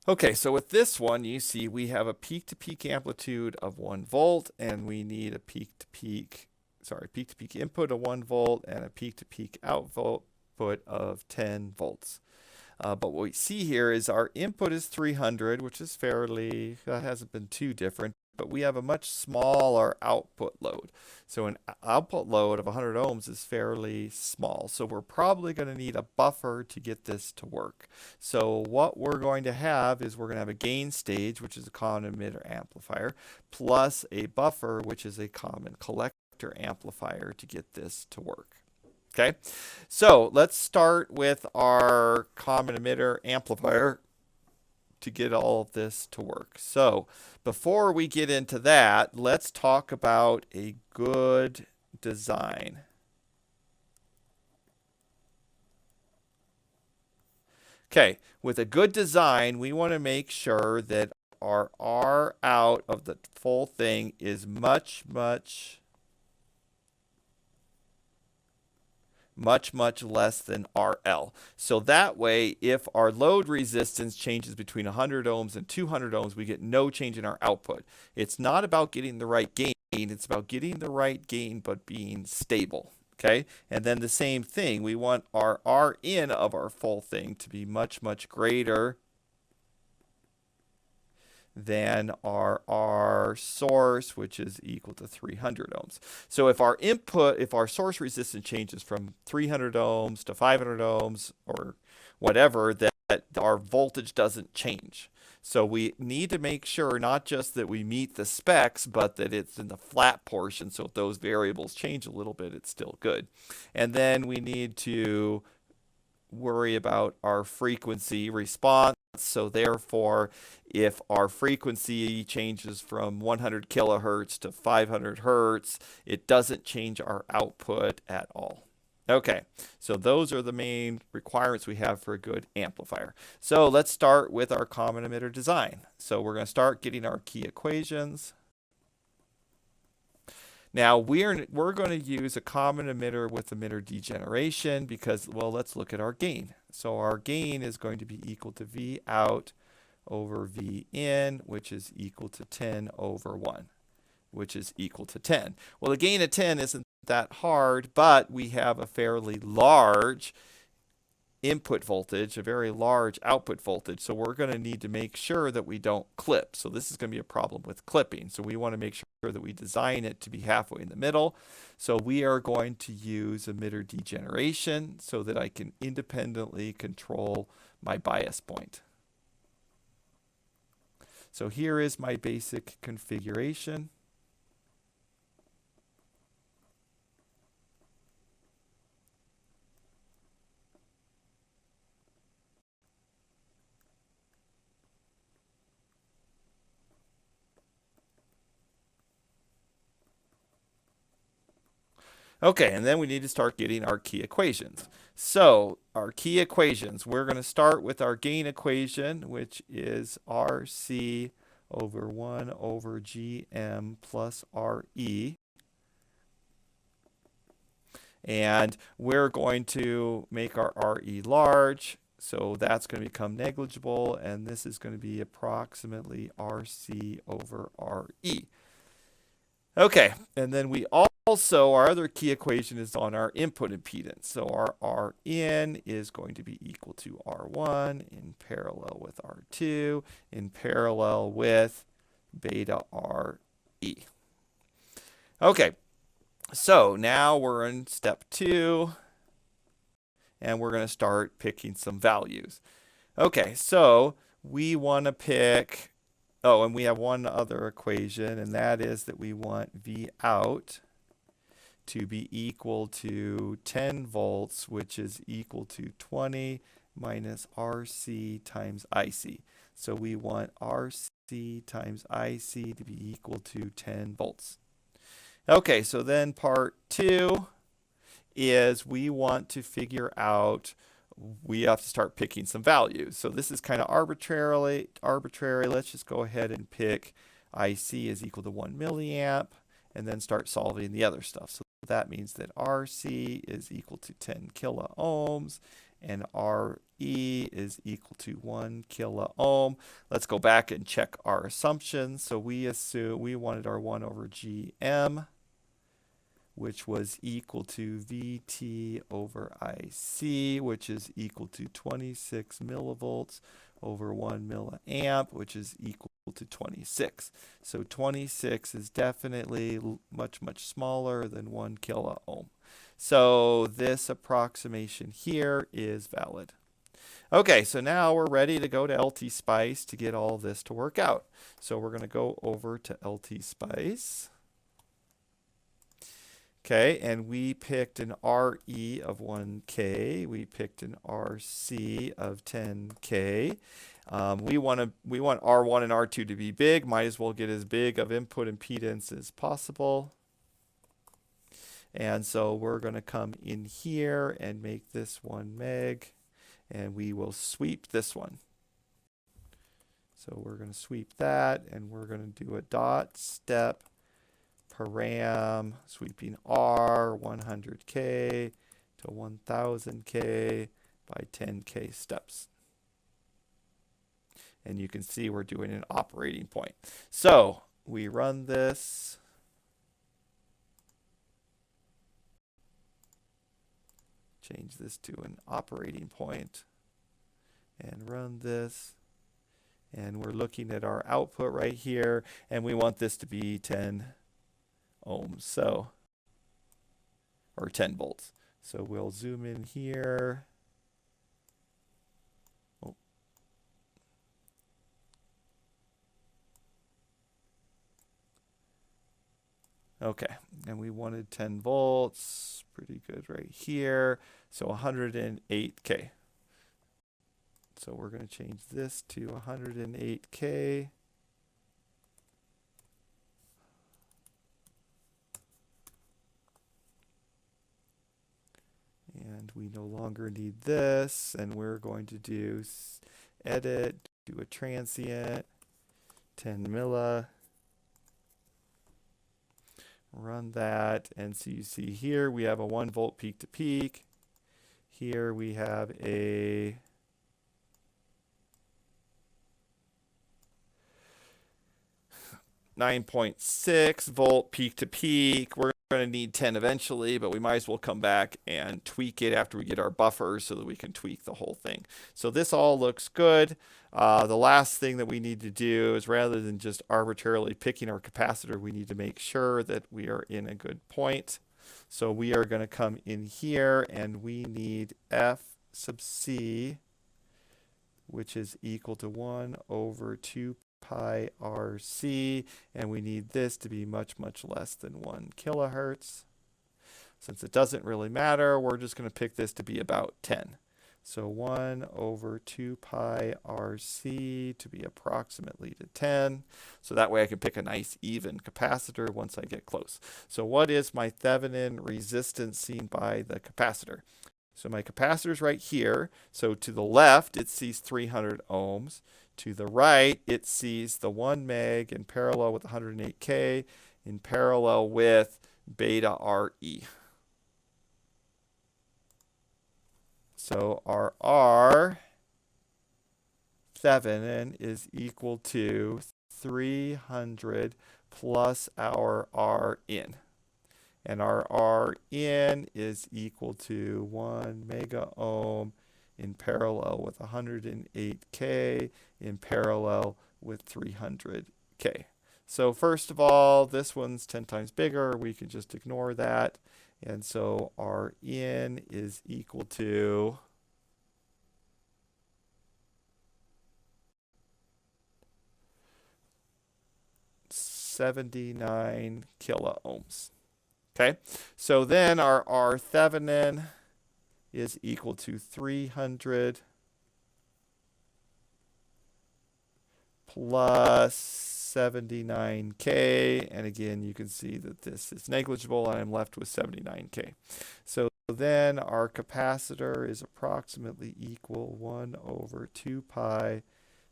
Okay, so with this one, you see we have a peak-to-peak amplitude of 1 volt, and we need a peak-to-peak input of 1 volt and a peak-to-peak output of 10 volts. But what we see here is our input is 300, which is fairly, hasn't been too different, but we have a much smaller output load. So an output load of 100 ohms is fairly small. So we're probably going to need a buffer to get this to work. So what we're going to have is we're going to have a gain stage, which is a common emitter amplifier, plus a buffer, which is a common collector amplifier to get this to work. Okay, so let's start with our common emitter amplifier to get all of this to work. So before we get into that, let's talk about a good design. Okay, with a good design, we want to make sure that our R out of the full thing is much less than RL. So that way, if our load resistance changes between 100 ohms and 200 ohms, we get no change in our output. It's not about getting the right gain, it's about getting the right gain but being stable. Okay, and then the same thing, we want our R in of our full thing to be much greater than our source, which is equal to 300 ohms. So if our input, if our source resistance changes from 300 ohms to 500 ohms or whatever, that our voltage doesn't change. So we need to make sure not just that we meet the specs, but that it's in the flat portion. So if those variables change a little bit, it's still good. And then we need to worry about our frequency response. So therefore, if our frequency changes from 100 kilohertz to 500 hertz, it doesn't change our output at all. Okay, so those are the main requirements we have for a good amplifier. So let's start with our common emitter design. So we're going to start getting our key equations. Now we're going to use a common emitter with emitter degeneration because, well, let's look at our gain. So our gain is going to be equal to V out over V in, which is equal to 10 over 1, which is equal to 10. Well, the gain of 10 isn't that hard, but we have a fairly large input voltage, a very large output voltage. So we're going to need to make sure that we don't clip. So this is going to be a problem with clipping. So we want to make sure that we design it to be halfway in the middle. So we are going to use emitter degeneration so that I can independently control my bias point. So here is my basic configuration. Okay, and then we need to start getting our key equations. So our key equations, we're going to start with our gain equation, which is RC over 1 over GM plus RE. And we're going to make our RE large, so that's going to become negligible, and this is going to be approximately RC over RE. Okay, and then we also, our other key equation is on our input impedance. So our Rn is going to be equal to R1 in parallel with R2 in parallel with beta Re. Okay, so now we're in step 2, and we're going to start picking some values. Okay, so we want to pick, oh, and we have one other equation, and that is that we want V out to be equal to 10 volts, which is equal to 20 minus RC times IC. So we want RC times IC to be equal to 10 volts. Okay, so then part 2 is we want to figure out, we have to start picking some values. So this is kind of arbitrary. Let's just go ahead and pick IC is equal to 1 milliamp and then start solving the other stuff. So that means that RC is equal to 10 kilo ohms and RE is equal to 1 kilo ohm. Let's go back and check our assumptions. So we assume we wanted our 1 over GM, which was equal to VT over IC, which is equal to 26 millivolts over 1 milliamp, which is equal to 26. So 26 is definitely much, much smaller than 1 kilo ohm. So this approximation here is valid. Okay, so now we're ready to go to LT-Spice to get all this to work out. So we're going to go over to LT-Spice. Okay, and we picked an RE of 1K. We picked an RC of 10K. We want R1 and R2 to be big. Might as well get as big of input impedance as possible. And so we're going to come in here and make this 1 meg. And we will sweep this one. So we're going to sweep that, and we're going to do a dot step param sweeping R 100K to 1000K by 10K steps. And you can see we're doing an operating point. So we run this. Change this to an operating point and run this. And we're looking at our output right here, and we want this to be 10 ohms, so, or 10 volts. So we'll zoom in here. Oh. Okay, and we wanted 10 volts, pretty good right here. So 108K. So we're going to change this to 108K. And we no longer need this, and we're going to do edit, do a transient, 10 milli. Run that, and so you see here we have a 1 volt peak to peak. Here we have a 9.6 volt peak to peak. We're going to need 10 eventually, but we might as well come back and tweak it after we get our buffers so that we can tweak the whole thing. So this all looks good. The last thing that we need to do is, rather than just arbitrarily picking our capacitor, we need to make sure that we are in a good point. So we are going to come in here, and we need F sub C, which is equal to 1 over 2 pi RC, and we need this to be much, much less than 1 kilohertz. Since it doesn't really matter, we're just going to pick this to be about 10. So 1 over 2 pi RC to be approximately to 10. So that way I can pick a nice even capacitor once I get close. So what is my Thevenin resistance seen by the capacitor? So my capacitor is right here. So to the left, it sees 300 ohms. To the right, it sees the 1 meg in parallel with 108K in parallel with beta RE. So our R Thevenin is equal to 300 plus our R in. And our R in is equal to 1 mega ohm in parallel with 108K in parallel with 300K. So first of all, this one's 10 times bigger. We can just ignore that. And so R in is equal to 79 kilo ohms. Okay, so then our R Thevenin is equal to 300 plus 79K, and again you can see that this is negligible, and I'm left with 79K. So then our capacitor is approximately equal 1 over 2 pi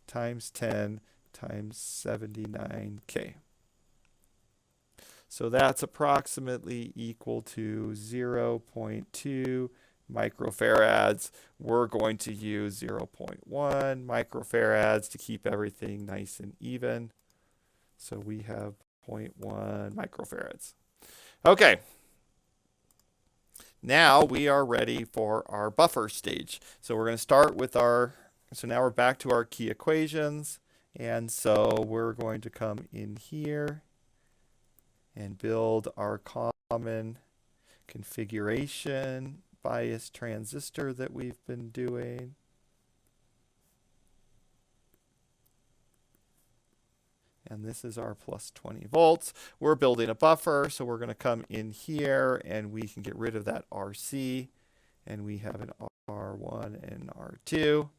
times 10 times 79K. So that's approximately equal to 0.2 microfarads. We're going to use 0.1 microfarads to keep everything nice and even. So we have 0.1 microfarads. Okay. Now we are ready for our buffer stage. So we're going to start with so now we're back to our key equations. And so we're going to come in here and build our common configuration bias transistor that we've been doing. And this is our plus 20 volts. We're building a buffer, so we're going to come in here and we can get rid of that RC. And we have an R1 and R2.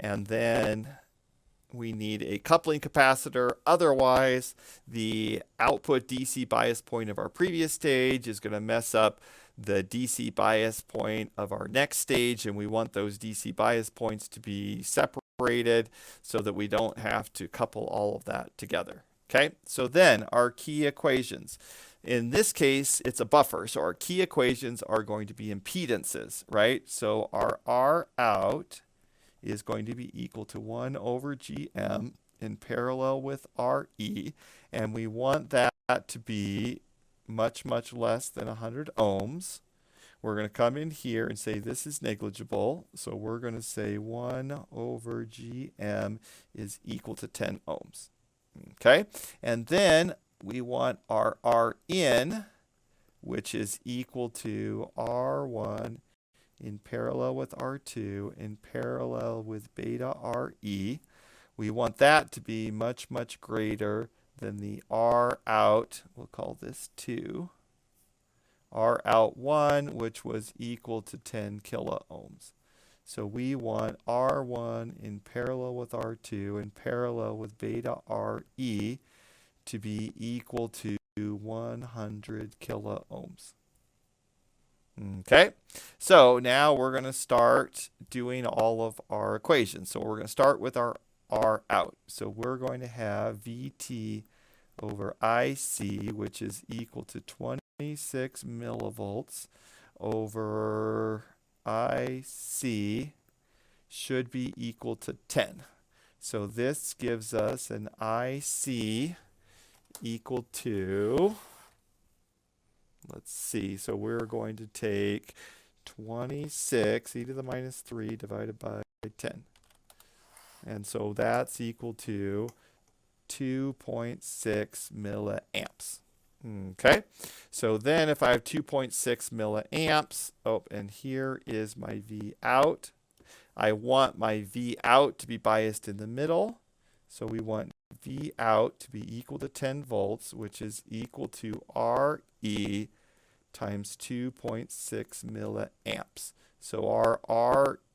And then we need a coupling capacitor. Otherwise, the output DC bias point of our previous stage is going to mess up the DC bias point of our next stage, and we want those DC bias points to be separated so that we don't have to couple all of that together. Okay, so then our key equations. In this case, it's a buffer, so our key equations are going to be impedances, right? So our R out is going to be equal to 1 over GM in parallel with RE, and we want that to be much, much less than 100 ohms. We're going to come in here and say this is negligible, so we're going to say 1 over GM is equal to 10 ohms. Okay, and then we want our R in, which is equal to R1 in parallel with R2 in parallel with beta RE. We want that to be much, much greater than the R out, we'll call this 2, R out 1, which was equal to 10 kilo ohms. So we want R1 in parallel with R2 in parallel with beta RE to be equal to 100 kilo ohms. Okay, so now we're going to start doing all of our equations. So we're going to start with our R out. So we're going to have VT over IC, which is equal to 26 millivolts over IC should be equal to 10. So this gives us an IC equal to, let's see, so we're going to take 26 e to the minus 3 divided by 10. And so that's equal to 2.6 milliamps. Okay, so then if I have 2.6 milliamps, oh, and here is my V out. I want my V out to be biased in the middle. So we want V out to be equal to 10 volts, which is equal to RE times 2.6 milliamps. So our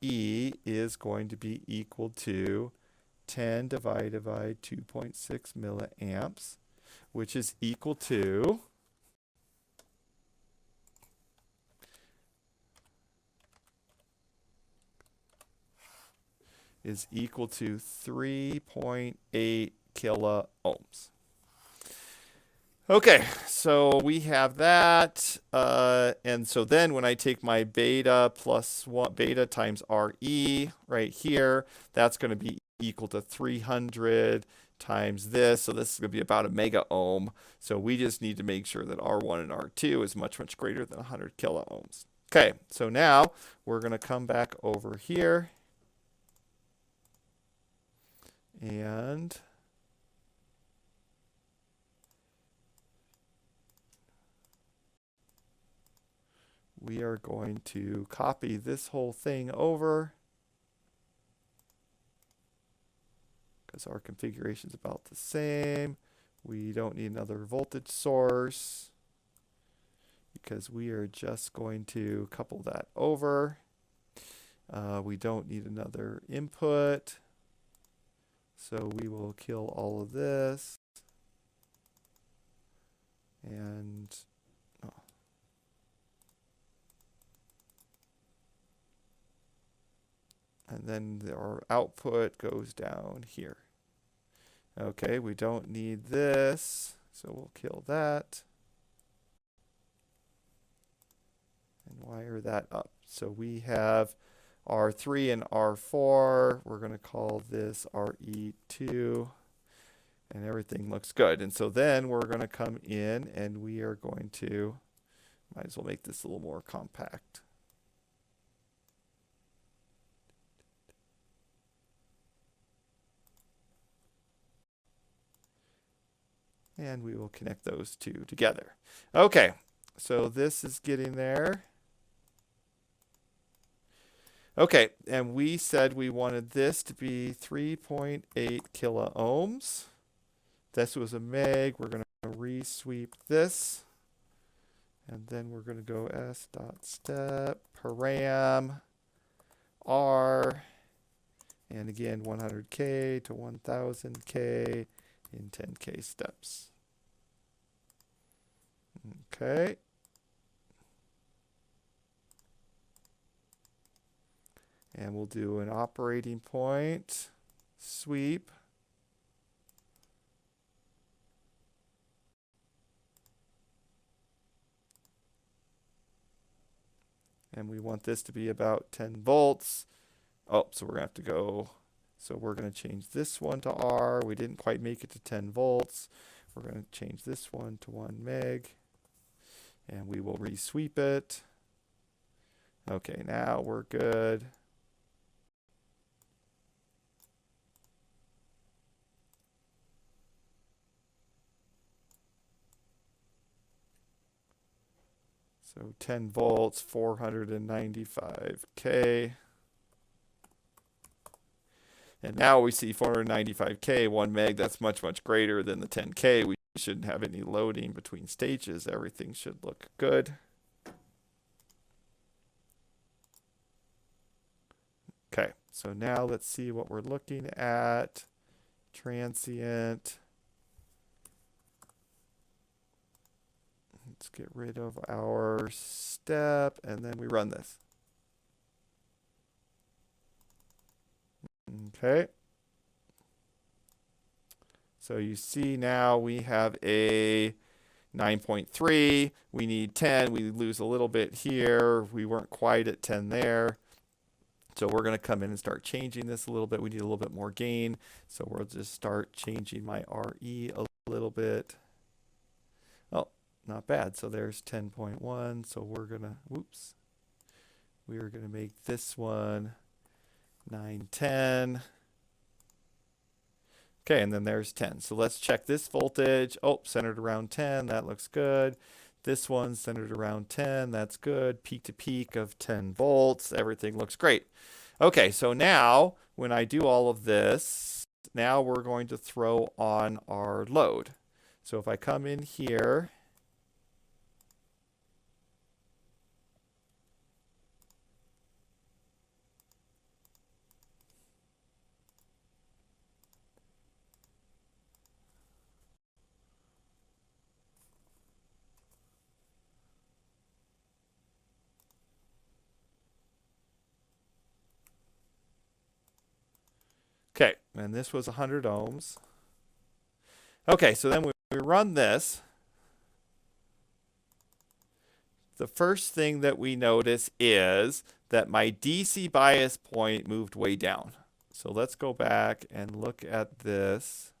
RE is going to be equal to 10 divided by 2.6 milliamps, which is equal to is equal to 3.8 kilo ohms. Okay, so we have that, and so then when I take my beta plus 1, beta times RE right here, that's going to be equal to 300 times this, so this is going to be about a mega ohm. So we just need to make sure that R1 and R2 is much, much greater than 100 kilo ohms. Okay, so now we're going to come back over here and we are going to copy this whole thing over because our configuration is about the same. We don't need another voltage source because we are just going to couple that over. We don't need another input, so we will kill all of this. And then our output goes down here. Okay, we don't need this, so we'll kill that. and wire that up. So we have R3 and R4. We're going to call this RE2, and everything looks good. And so then we're going to come in and we are going to, might as well make this a little more compact. And we will connect those two together. Okay, so this is getting there. Okay, and we said we wanted this to be 3.8 kilo ohms. This was a meg. We're going to resweep this. And then we're going to go s.step param r. And again, 100K to 1000K in 10K steps. Okay. And we'll do an operating point sweep. And we want this to be about 10 volts. Oh, so we're going to have to go. So we're going to change this one to R. We didn't quite make it to 10 volts. We're going to change this one to 1 meg. And we will resweep it. Okay, now we're good. So 10 volts, 495K. And now we see 495K, 1 meg. That's much, much greater than the 10K. We shouldn't have any loading between stages. Everything should look good. Okay, so now let's see what we're looking at. Transient. Let's get rid of our step, and then we run this. Okay. So you see now we have a 9.3. We need 10. We lose a little bit here. We weren't quite at 10 there. So we're going to come in and start changing this a little bit. We need a little bit more gain. So we'll just start changing my RE a little bit. Oh, not bad. So there's 10.1. So we're going to, whoops. We're going to make this one 910. Okay, and then there's 10. So let's check this voltage. Oh, centered around 10. That looks good. This one's centered around 10. That's good. Peak to peak of 10 volts. Everything looks great. Okay, so now when I do all of this, now we're going to throw on our load. So if I come in here, okay, and this was 100 ohms. Okay, so then when we run this, the first thing that we notice is that my DC bias point moved way down. So let's go back and look at this.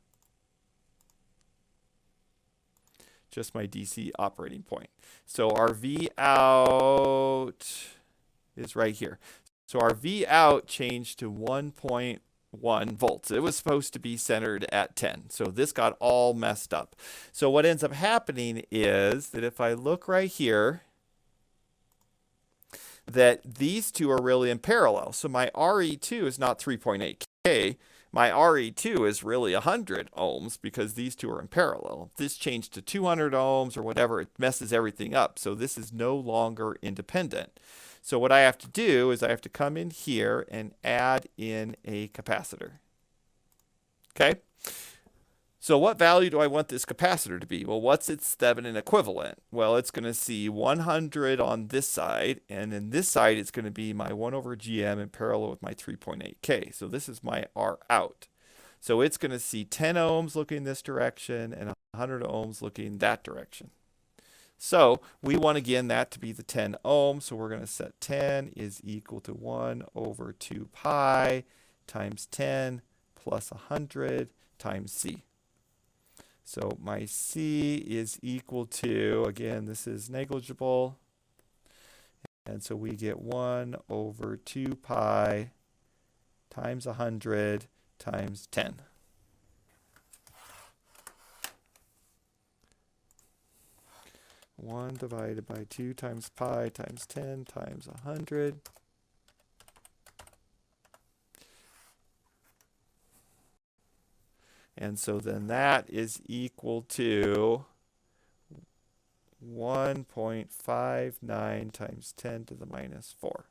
Just my DC operating point. So our V out is right here. So our V out changed to 1.1 volts. It was supposed to be centered at 10. So this got all messed up. So what ends up happening is that if I look right here, that these two are really in parallel. So my RE2 is not 3.8K. My RE2 is really 100 ohms because these two are in parallel. If this changed to 200 ohms or whatever, it messes everything up. So this is no longer independent. So what I have to do is I have to come in here and add in a capacitor. Okay? So what value do I want this capacitor to be? Well, what's its Thevenin equivalent? Well, it's going to see 100 on this side, and in this side, it's going to be my 1 over GM in parallel with my 3.8K. So this is my R out. So it's going to see 10 ohms looking this direction and 100 ohms looking that direction. So we want, again, that to be the 10 ohms. So we're going to set 10 is equal to 1 over 2 pi times 10 plus 100 times C. So my C is equal to, again, this is negligible. And so we get 1 over 2 pi times 100 times 10. One divided by 2 times pi times 10 times 100. And so then that is equal to 1.59 times 10 to the minus 4.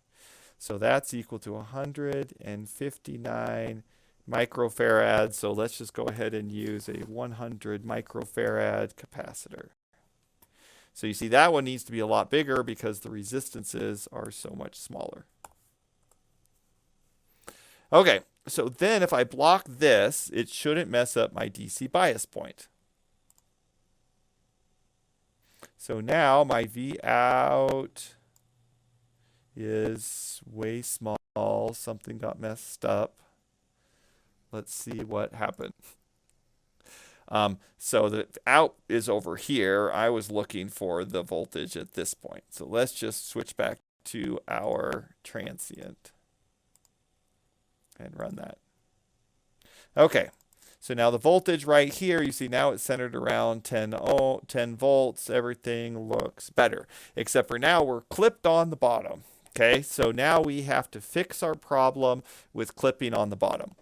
So that's equal to 159 microfarads. So let's just go ahead and use a 100 microfarad capacitor. So you see that one needs to be a lot bigger because the resistances are so much smaller. Okay, so then if I block this, it shouldn't mess up my DC bias point. So now my V out is way small. Something got messed up. Let's see what happened. So the out is over here. I was looking for the voltage at this point. So let's just switch back to our transient and run that. Okay, so now the voltage right here, you see now it's centered around 10 volts. Everything looks better, except for now we're clipped on the bottom. Okay, so now we have to fix our problem with clipping on the bottom.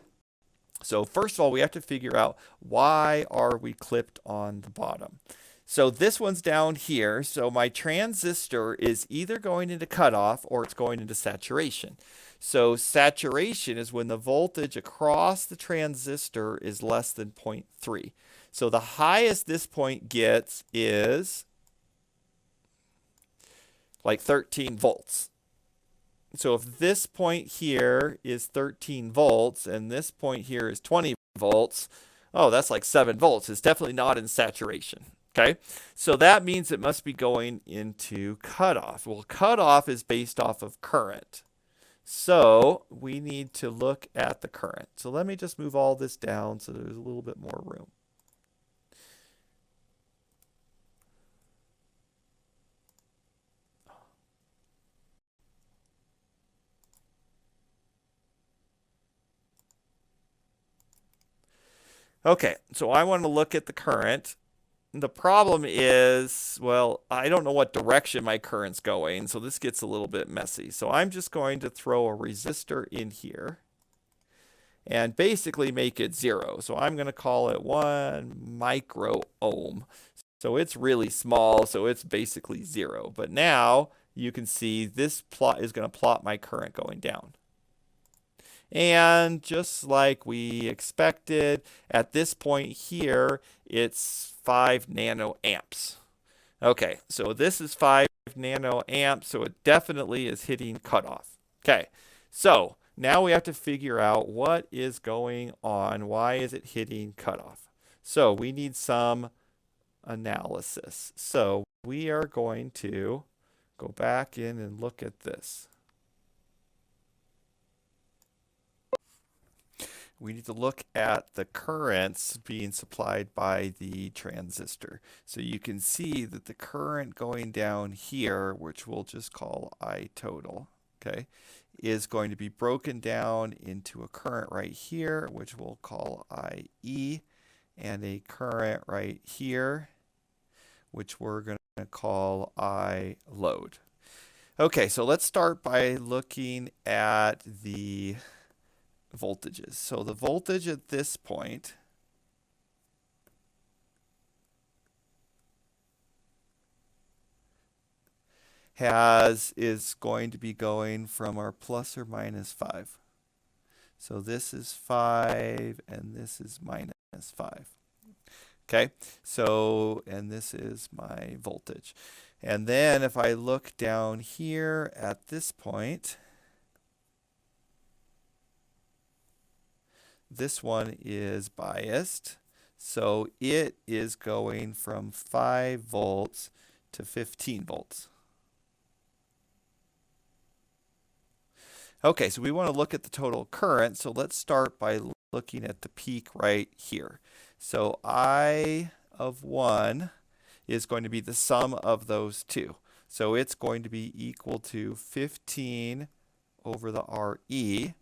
So first of all, we have to figure out why are we clipped on the bottom. So this one's down here. So my transistor is either going into cutoff or it's going into saturation. So saturation is when the voltage across the transistor is less than 0.3. So the highest this point gets is like 13 volts. So if this point here is 13 volts and this point here is 20 volts, oh, that's like 7 volts. It's definitely not in saturation. Okay, so that means it must be going into cutoff. Well, cutoff is based off of current. So we need to look at the current. So let me just move all this down so there's a little bit more room. Okay, so I want to look at the current. The problem is, well, I don't know what direction my current's going, so this gets a little bit messy. So I'm just going to throw a resistor in here and basically make it 0. So I'm going to call it 1 micro ohm. So it's really small, so it's basically 0. But now you can see this plot is going to plot my current going down. And just like we expected, at this point here, it's 5 nanoamps. Okay, so this is 5 nanoamps, so it definitely is hitting cutoff. Okay, so now we have to figure out what is going on. Why is it hitting cutoff? So we need some analysis. So we are going to go back in and look at this. We need to look at the currents being supplied by the transistor. So you can see that the current going down here, which we'll just call I total, okay, is going to be broken down into a current right here, which we'll call IE, and a current right here, which we're going to call I load. Okay, so let's start by looking at the voltages. So the voltage at this point is going to be going from our plus or minus 5. So this is 5 and this is minus 5. Okay, so, and this is my voltage. And then if I look down here at this point, this one is biased, so it is going from 5 volts to 15 volts. Okay, so we want to look at the total current. So let's start by looking at the peak right here. So I of 1 is going to be the sum of those two. So it's going to be equal to 15 over the RE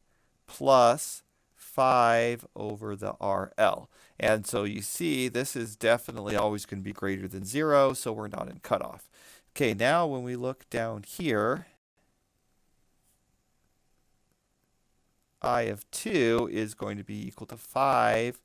plus 5 over the RL. And so you see this is definitely always going to be greater than 0, so we're not in cutoff. Okay, now when we look down here, I of 2 is going to be equal to 5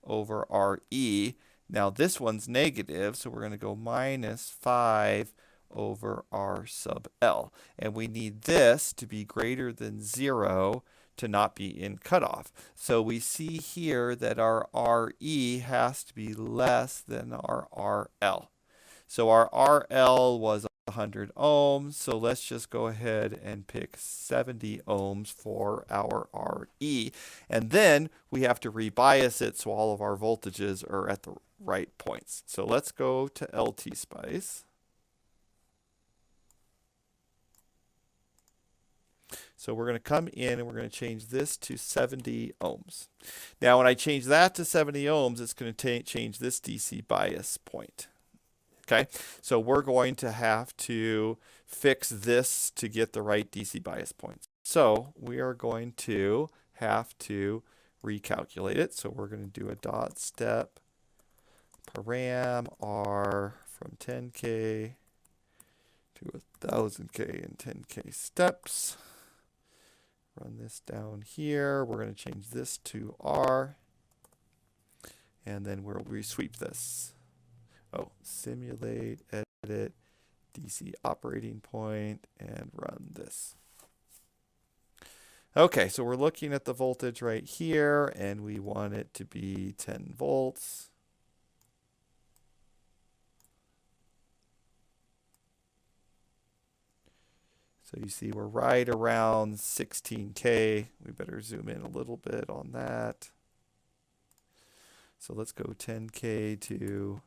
over RE. Now this one's negative, so we're going to go minus 5 over R sub L. And we need this to be greater than 0 to not be in cutoff. So we see here that our RE has to be less than our RL. So our RL was 100 ohms, so let's just go ahead and pick 70 ohms for our RE. And then we have to rebias it so all of our voltages are at the right points. So let's go to LT Spice. So we're going to come in and we're going to change this to 70 ohms. Now when I change that to 70 ohms, it's going to change this DC bias point. Okay, so we're going to have to fix this to get the right DC bias points. So we are going to have to recalculate it. So we're going to do a dot step param R from 10K to 1000K in 10K steps. Run this down here. We're going to change this to R. And then we'll resweep this. Oh, simulate, edit, DC operating point, and run this. Okay, so we're looking at the voltage right here, and we want it to be 10 volts. So you see we're right around 16K. We better zoom in a little bit on that. So let's go 10K to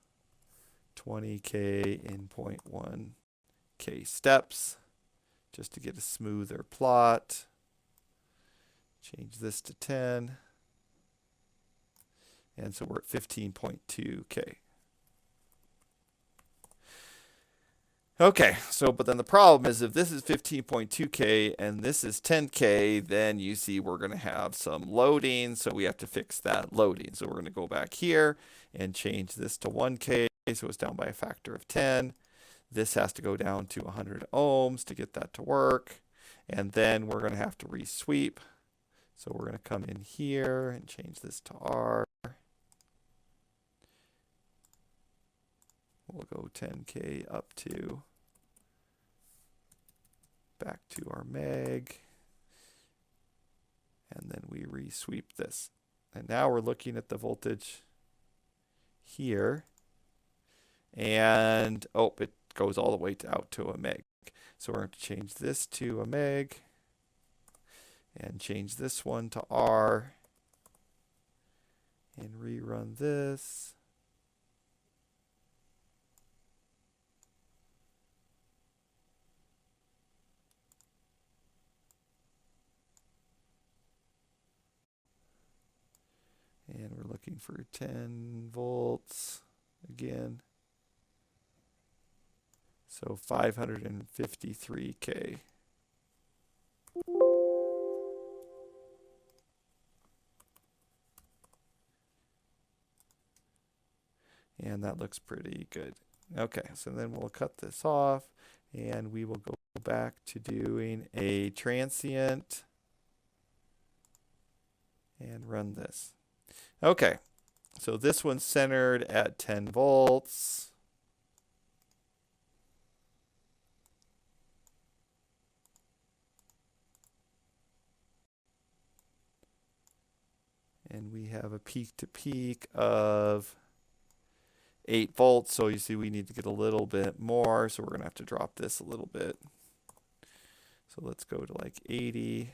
20K in 0.1K steps just to get a smoother plot. Change this to 10. And so we're at 15.2K. Okay, so but then the problem is if this is 15.2K and this is 10K, then you see we're going to have some loading, so we have to fix that loading. So we're going to go back here and change this to 1K, so it's down by a factor of 10. This has to go down to 100 ohms to get that to work, and then we're going to have to resweep. So we're going to come in here and change this to R. We'll go 10K up to back to our meg, and then we resweep this. And now we're looking at the voltage here, and oh, it goes all the way out to a meg. So we're going to change this to a meg and change this one to R and rerun this. And we're looking for 10 volts again. So 553K. And that looks pretty good. Okay, so then we'll cut this off and we will go back to doing a transient and run this. Okay, so this one's centered at 10 volts. And we have a peak to peak of 8 volts. So you see we need to get a little bit more. So we're going to have to drop this a little bit. So let's go to like 80.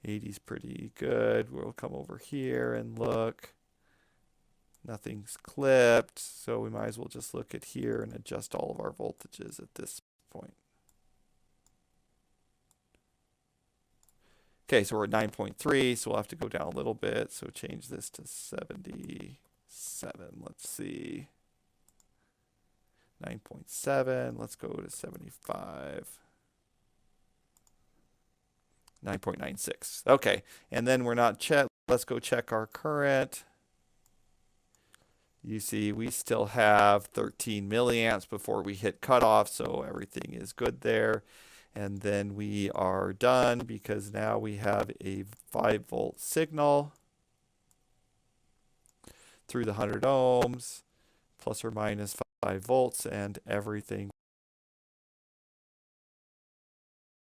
80 is pretty good. We'll come over here and look. Nothing's clipped, so we might as well just look at here and adjust all of our voltages at this point. Okay, so we're at 9.3, so we'll have to go down a little bit. So change this to 77. Let's see. 9.7. Let's go to 75. 9.96. Okay, and then we're not checked. Let's go check our current. You see, we still have 13 milliamps before we hit cutoff, so everything is good there. And then we are done because now we have a 5-volt signal through the 100 ohms, plus or minus 5 volts, and everything